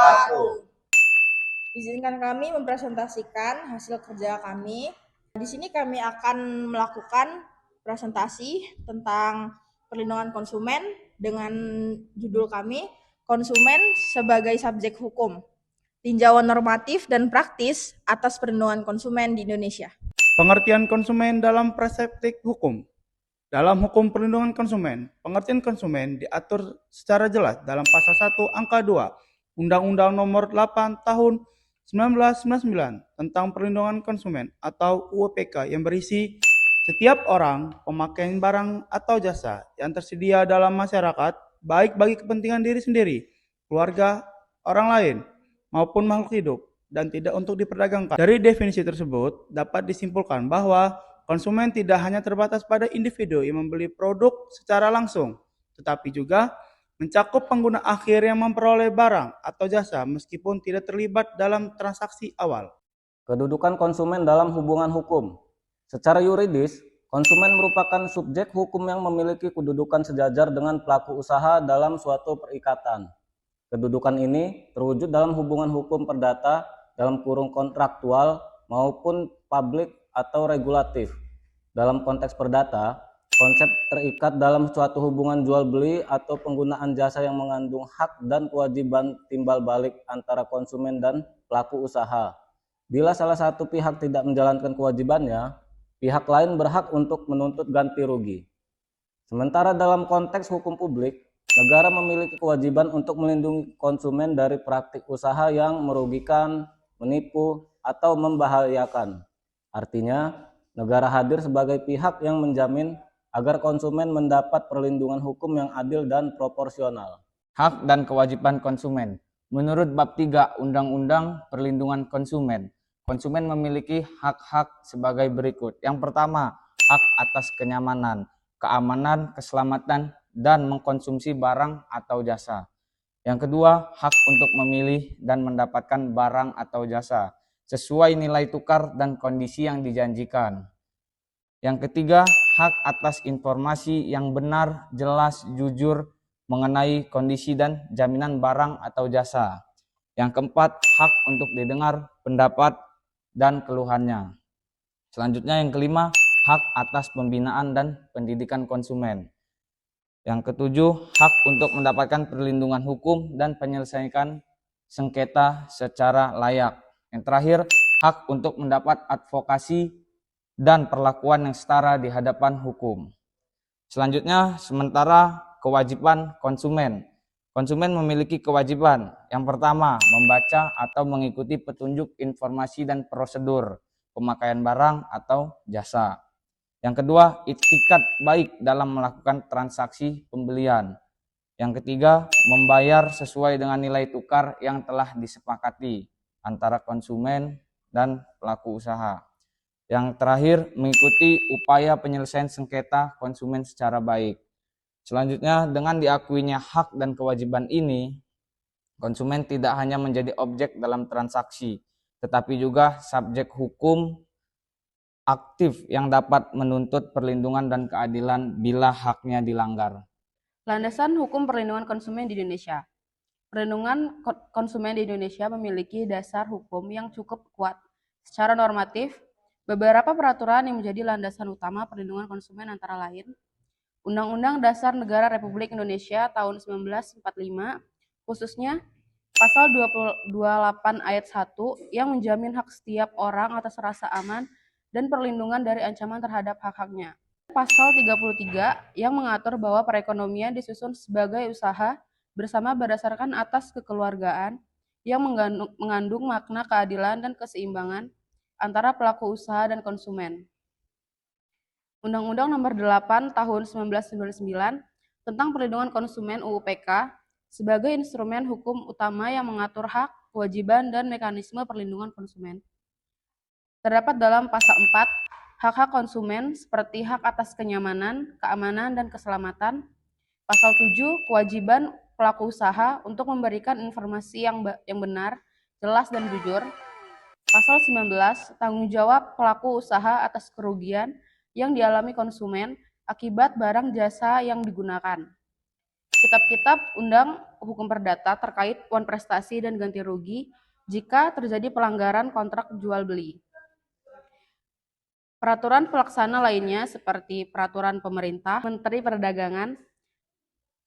wabarakatuh. Izinkan kami mempresentasikan hasil kerja kami. Di sini kami akan melakukan presentasi tentang perlindungan konsumen dengan judul kami, Konsumen sebagai Subjek Hukum, Tinjauan Normatif dan Praktis atas Perlindungan Konsumen di Indonesia. Pengertian konsumen dalam perspektif hukum. Dalam hukum perlindungan konsumen, pengertian konsumen diatur secara jelas dalam pasal 1 angka 2 Undang-Undang Nomor 8 Tahun 1999 tentang perlindungan konsumen atau UUPK yang berisi setiap orang, pemakaian barang atau jasa yang tersedia dalam masyarakat, baik bagi kepentingan diri sendiri, keluarga, orang lain, maupun makhluk hidup, dan tidak untuk diperdagangkan. Dari definisi tersebut, dapat disimpulkan bahwa konsumen tidak hanya terbatas pada individu yang membeli produk secara langsung, tetapi juga mencakup pengguna akhir yang memperoleh barang atau jasa meskipun tidak terlibat dalam transaksi awal. Kedudukan konsumen dalam hubungan hukum. Secara yuridis, konsumen merupakan subjek hukum yang memiliki kedudukan sejajar dengan pelaku usaha dalam suatu perikatan. Kedudukan ini terwujud dalam hubungan hukum perdata dalam kurung kontraktual maupun publik atau regulatif. Dalam konteks perdata, konsep terikat dalam suatu hubungan jual beli atau penggunaan jasa yang mengandung hak dan kewajiban timbal balik antara konsumen dan pelaku usaha. Bila salah satu pihak tidak menjalankan kewajibannya, pihak lain berhak untuk menuntut ganti rugi. Sementara dalam konteks hukum publik, negara memiliki kewajiban untuk melindungi konsumen dari praktik usaha yang merugikan, menipu, atau membahayakan. Artinya, negara hadir sebagai pihak yang menjamin agar konsumen mendapat perlindungan hukum yang adil dan proporsional. Hak dan kewajiban konsumen. Menurut bab 3 Undang-Undang Perlindungan Konsumen, konsumen memiliki hak-hak sebagai berikut. Yang pertama, hak atas kenyamanan, keamanan, keselamatan, dan mengkonsumsi barang atau jasa. Yang kedua, hak untuk memilih dan mendapatkan barang atau jasa sesuai nilai tukar dan kondisi yang dijanjikan. Yang ketiga, hak atas informasi yang benar, jelas, jujur mengenai kondisi dan jaminan barang atau jasa. Yang keempat, hak untuk didengar pendapat dan keluhannya. Selanjutnya yang kelima, hak atas pembinaan dan pendidikan konsumen. Yang ketujuh, hak untuk mendapatkan perlindungan hukum dan penyelesaian sengketa secara layak. Yang terakhir, hak untuk mendapat advokasi dan perlakuan yang setara di hadapan hukum. Selanjutnya, sementara kewajiban konsumen. Konsumen memiliki kewajiban. Yang pertama, membaca atau mengikuti petunjuk informasi dan prosedur pemakaian barang atau jasa. Yang kedua, itikat baik dalam melakukan transaksi pembelian. Yang ketiga, membayar sesuai dengan nilai tukar yang telah disepakati antara konsumen dan pelaku usaha. Yang terakhir, mengikuti upaya penyelesaian sengketa konsumen secara baik. Selanjutnya, dengan diakuinya hak dan kewajiban ini, konsumen tidak hanya menjadi objek dalam transaksi, tetapi juga subjek hukum aktif yang dapat menuntut perlindungan dan keadilan bila haknya dilanggar. Landasan hukum perlindungan konsumen di Indonesia. Perlindungan konsumen di Indonesia memiliki dasar hukum yang cukup kuat. Secara normatif, beberapa peraturan yang menjadi landasan utama perlindungan konsumen antara lain Undang-Undang Dasar Negara Republik Indonesia tahun 1945, khususnya Pasal 28 ayat 1 yang menjamin hak setiap orang atas rasa aman dan perlindungan dari ancaman terhadap hak-haknya. Pasal 33 yang mengatur bahwa perekonomian disusun sebagai usaha bersama berdasarkan atas kekeluargaan yang mengandung makna keadilan dan keseimbangan antara pelaku usaha dan konsumen. Undang-Undang Nomor 8 Tahun 1999 tentang Perlindungan Konsumen UUPK sebagai instrumen hukum utama yang mengatur hak, kewajiban, dan mekanisme perlindungan konsumen. Terdapat dalam pasal 4 hak-hak konsumen seperti hak atas kenyamanan, keamanan, dan keselamatan. Pasal 7 kewajiban pelaku usaha untuk memberikan informasi yang benar, jelas, dan jujur. Pasal 19 tanggung jawab pelaku usaha atas kerugian yang dialami konsumen akibat barang jasa yang digunakan. kitab-kitab undang hukum perdata terkait uang prestasi dan ganti rugi jika terjadi pelanggaran kontrak jual beli. Peraturan pelaksana lainnya seperti peraturan pemerintah, Menteri Perdagangan,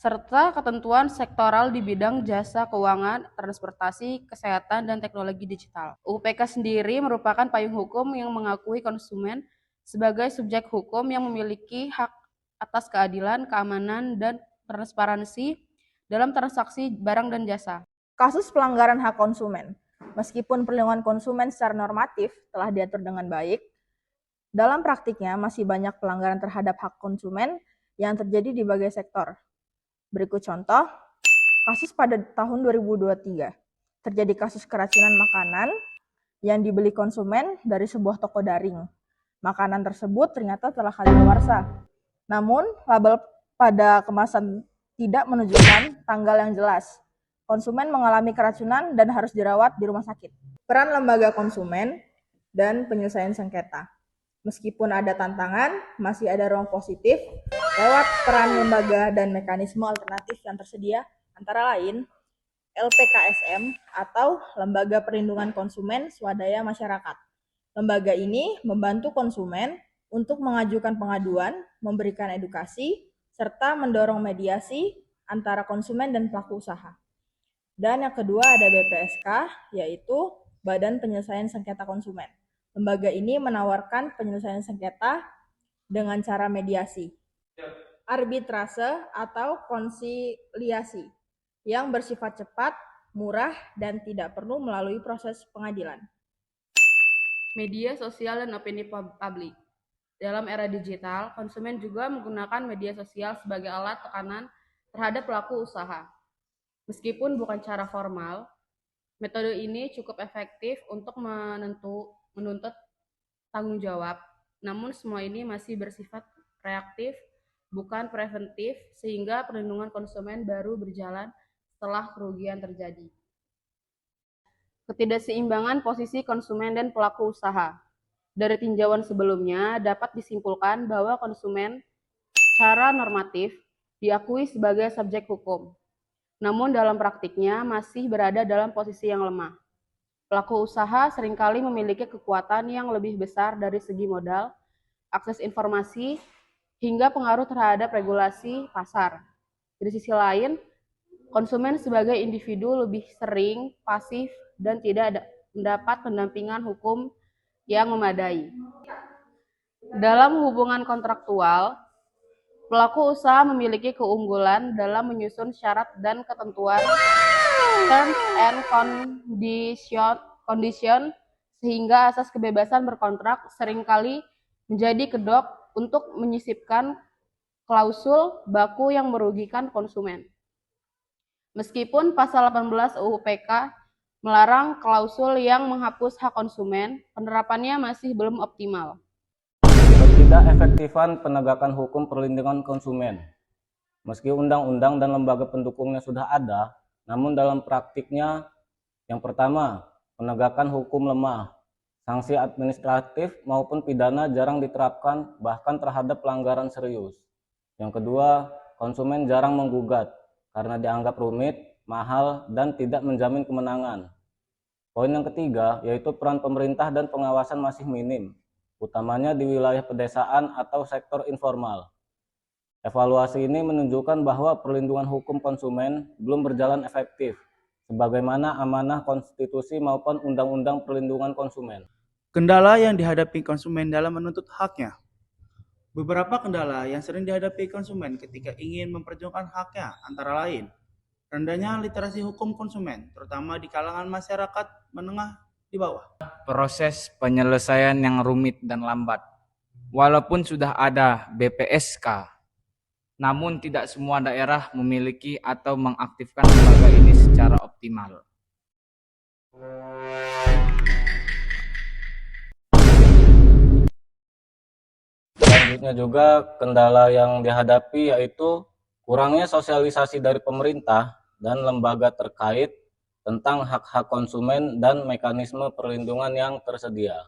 serta ketentuan sektoral di bidang jasa keuangan, transportasi, kesehatan, dan teknologi digital. UPK sendiri merupakan payung hukum yang mengakui konsumen sebagai subjek hukum yang memiliki hak atas keadilan, keamanan, dan transparansi dalam transaksi barang dan jasa. Kasus pelanggaran hak konsumen. Meskipun perlindungan konsumen secara normatif telah diatur dengan baik, dalam praktiknya masih banyak pelanggaran terhadap hak konsumen yang terjadi di berbagai sektor. Berikut contoh, kasus pada tahun 2023. Terjadi kasus keracunan makanan yang dibeli konsumen dari sebuah toko daring. Makanan tersebut ternyata telah kadaluarsa. Namun, label pada kemasan tidak menunjukkan tanggal yang jelas. Konsumen mengalami keracunan dan harus dirawat di rumah sakit. Peran lembaga konsumen dan penyelesaian sengketa. Meskipun ada tantangan, masih ada ruang positif lewat peran lembaga dan mekanisme alternatif yang tersedia, antara lain LPKSM atau Lembaga Perlindungan Konsumen Swadaya Masyarakat. Lembaga ini membantu konsumen untuk mengajukan pengaduan, memberikan edukasi, serta mendorong mediasi antara konsumen dan pelaku usaha. Dan yang kedua ada BPSK, yaitu Badan Penyelesaian Sengketa Konsumen. Lembaga ini menawarkan penyelesaian sengketa dengan cara mediasi, arbitrase atau konsiliasi yang bersifat cepat, murah, dan tidak perlu melalui proses pengadilan. Media sosial dan opini publik. Dalam era digital, konsumen juga menggunakan media sosial sebagai alat tekanan terhadap pelaku usaha. Meskipun bukan cara formal, metode ini cukup efektif untuk menuntut tanggung jawab, namun semua ini masih bersifat reaktif, bukan preventif, sehingga perlindungan konsumen baru berjalan setelah kerugian terjadi. Ketidakseimbangan posisi konsumen dan pelaku usaha. Dari tinjauan sebelumnya dapat disimpulkan bahwa konsumen secara normatif diakui sebagai subjek hukum, namun dalam praktiknya masih berada dalam posisi yang lemah. Pelaku usaha seringkali memiliki kekuatan yang lebih besar dari segi modal, akses informasi, hingga pengaruh terhadap regulasi pasar. Di sisi lain, konsumen sebagai individu lebih sering pasif dan tidak mendapat pendampingan hukum yang memadai. Dalam hubungan kontraktual, pelaku usaha memiliki keunggulan dalam menyusun syarat dan ketentuan terms and condition, sehingga asas kebebasan berkontrak seringkali menjadi kedok untuk menyisipkan klausul baku yang merugikan konsumen. Meskipun pasal 18 UU PK melarang klausul yang menghapus hak konsumen, penerapannya masih belum optimal. Ketidakefektifan penegakan hukum perlindungan konsumen. Meski undang-undang dan lembaga pendukungnya sudah ada, namun dalam praktiknya, yang pertama, penegakan hukum lemah. Sanksi administratif maupun pidana jarang diterapkan, bahkan terhadap pelanggaran serius. Yang kedua, konsumen jarang menggugat karena dianggap rumit, mahal, dan tidak menjamin kemenangan. Poin yang ketiga, yaitu peran pemerintah dan pengawasan masih minim, utamanya di wilayah pedesaan atau sektor informal. Evaluasi ini menunjukkan bahwa perlindungan hukum konsumen belum berjalan efektif, sebagaimana amanah konstitusi maupun undang-undang perlindungan konsumen. Kendala yang dihadapi konsumen dalam menuntut haknya. Beberapa kendala yang sering dihadapi konsumen ketika ingin memperjuangkan haknya antara lain, rendahnya literasi hukum konsumen, terutama di kalangan masyarakat menengah di bawah. Proses penyelesaian yang rumit dan lambat. Walaupun sudah ada BPSK, namun tidak semua daerah memiliki atau mengaktifkan lembaga ini secara optimal. Selanjutnya juga kendala yang dihadapi yaitu kurangnya sosialisasi dari pemerintah dan lembaga terkait tentang hak-hak konsumen dan mekanisme perlindungan yang tersedia.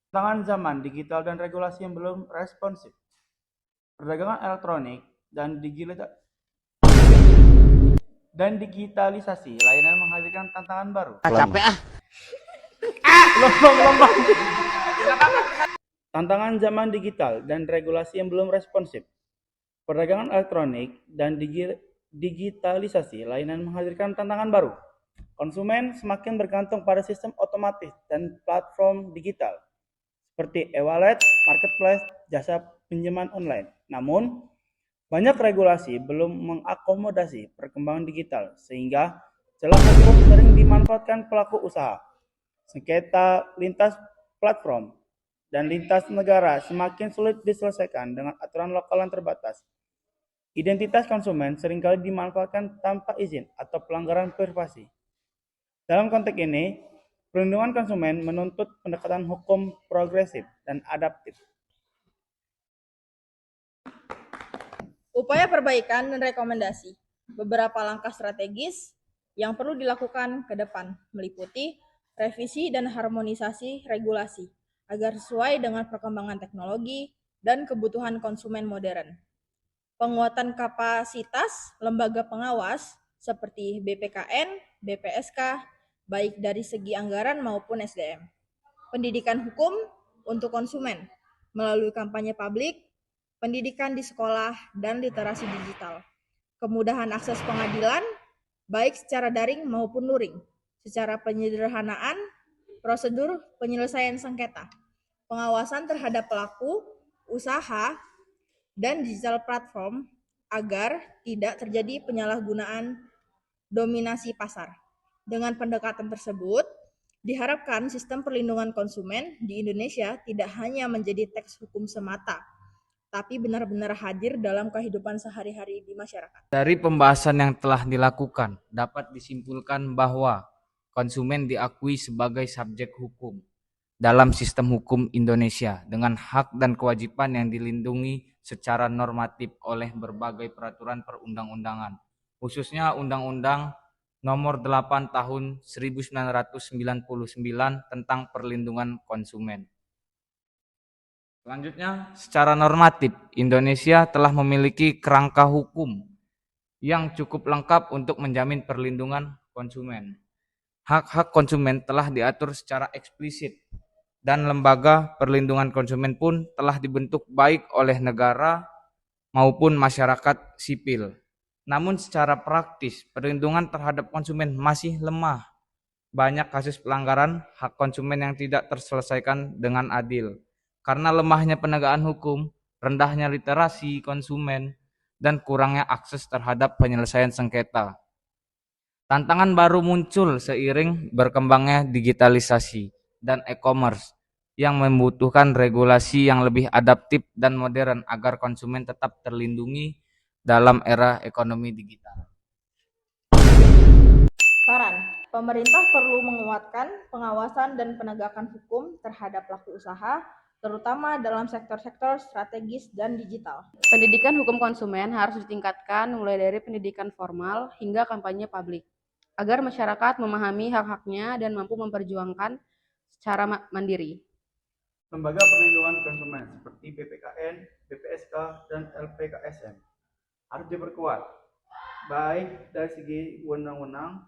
Tantangan zaman digital dan regulasi yang belum responsif. Perdagangan elektronik dan digitalisasi dan digitalisasi layanan menghadirkan tantangan baru. Tantangan zaman digital dan regulasi yang belum responsif. Perdagangan elektronik dan digitalisasi layanan menghadirkan tantangan baru. Konsumen semakin bergantung pada sistem otomatis dan platform digital seperti e-wallet, marketplace, jasa pinjaman online. Namun, banyak regulasi belum mengakomodasi perkembangan digital sehingga celah hukum sering dimanfaatkan pelaku usaha. Sengketa lintas platform dan lintas negara semakin sulit diselesaikan dengan aturan lokal yang terbatas. Identitas konsumen seringkali dimanfaatkan tanpa izin atau pelanggaran privasi. Dalam konteks ini, perlindungan konsumen menuntut pendekatan hukum progresif dan adaptif. Upaya perbaikan dan rekomendasi. Beberapa langkah strategis yang perlu dilakukan ke depan meliputi revisi dan harmonisasi regulasi agar sesuai dengan perkembangan teknologi dan kebutuhan konsumen modern. Penguatan kapasitas lembaga pengawas seperti BPKN, BPSK, baik dari segi anggaran maupun SDM. Pendidikan hukum untuk konsumen melalui kampanye publik, pendidikan di sekolah, dan literasi digital. Kemudahan akses pengadilan, baik secara daring maupun luring, secara penyederhanaan, prosedur penyelesaian sengketa, pengawasan terhadap pelaku, usaha, dan digital platform agar tidak terjadi penyalahgunaan dominasi pasar. Dengan pendekatan tersebut, diharapkan sistem perlindungan konsumen di Indonesia tidak hanya menjadi teks hukum semata, tapi benar-benar hadir dalam kehidupan sehari-hari di masyarakat. Dari pembahasan yang telah dilakukan, dapat disimpulkan bahwa konsumen diakui sebagai subjek hukum dalam sistem hukum Indonesia dengan hak dan kewajiban yang dilindungi secara normatif oleh berbagai peraturan perundang-undangan, khususnya Undang-Undang Nomor 8 Tahun 1999 tentang Perlindungan Konsumen. Selanjutnya, secara normatif, Indonesia telah memiliki kerangka hukum yang cukup lengkap untuk menjamin perlindungan konsumen. Hak-hak konsumen telah diatur secara eksplisit dan lembaga perlindungan konsumen pun telah dibentuk baik oleh negara maupun masyarakat sipil. Namun secara praktis, perlindungan terhadap konsumen masih lemah. Banyak kasus pelanggaran hak konsumen yang tidak terselesaikan dengan adil. Karena lemahnya penegakan hukum, rendahnya literasi konsumen, dan kurangnya akses terhadap penyelesaian sengketa. Tantangan baru muncul seiring berkembangnya digitalisasi dan e-commerce yang membutuhkan regulasi yang lebih adaptif dan modern agar konsumen tetap terlindungi dalam era ekonomi digital. Saran, pemerintah perlu menguatkan pengawasan dan penegakan hukum terhadap pelaku usaha, terutama dalam sektor-sektor strategis dan digital. Pendidikan hukum konsumen harus ditingkatkan mulai dari pendidikan formal hingga kampanye publik, agar masyarakat memahami hak-haknya dan mampu memperjuangkan secara mandiri. Lembaga perlindungan konsumen seperti BPKN, BPSK, dan LPKSM harus diperkuat, baik dari segi wewenang,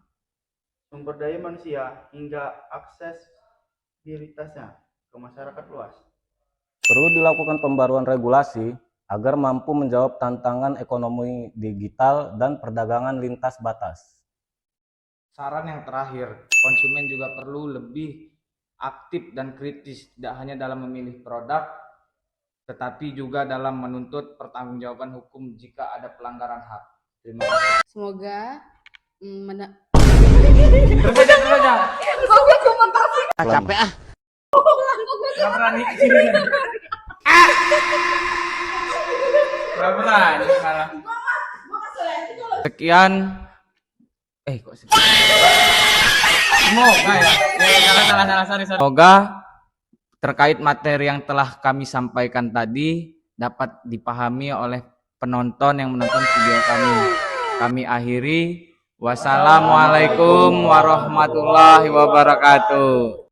sumber daya manusia, hingga aksesibilitasnya ke masyarakat luas. Perlu dilakukan pembaruan regulasi agar mampu menjawab tantangan ekonomi digital dan perdagangan lintas batas. Saran yang terakhir, konsumen juga perlu lebih aktif dan kritis, tidak hanya dalam memilih produk, tetapi juga dalam menuntut pertanggungjawaban hukum jika ada pelanggaran hak. Terima kasih. Semoga Terus aja. Capek ah. Gak berani kesini. Gak berani malah. Sekian. Kok sekian? Semoga ya. Salah. Semoga terkait materi yang telah kami sampaikan tadi dapat dipahami oleh penonton yang menonton video kami. Kami akhiri. Wassalamualaikum warahmatullahi wabarakatuh.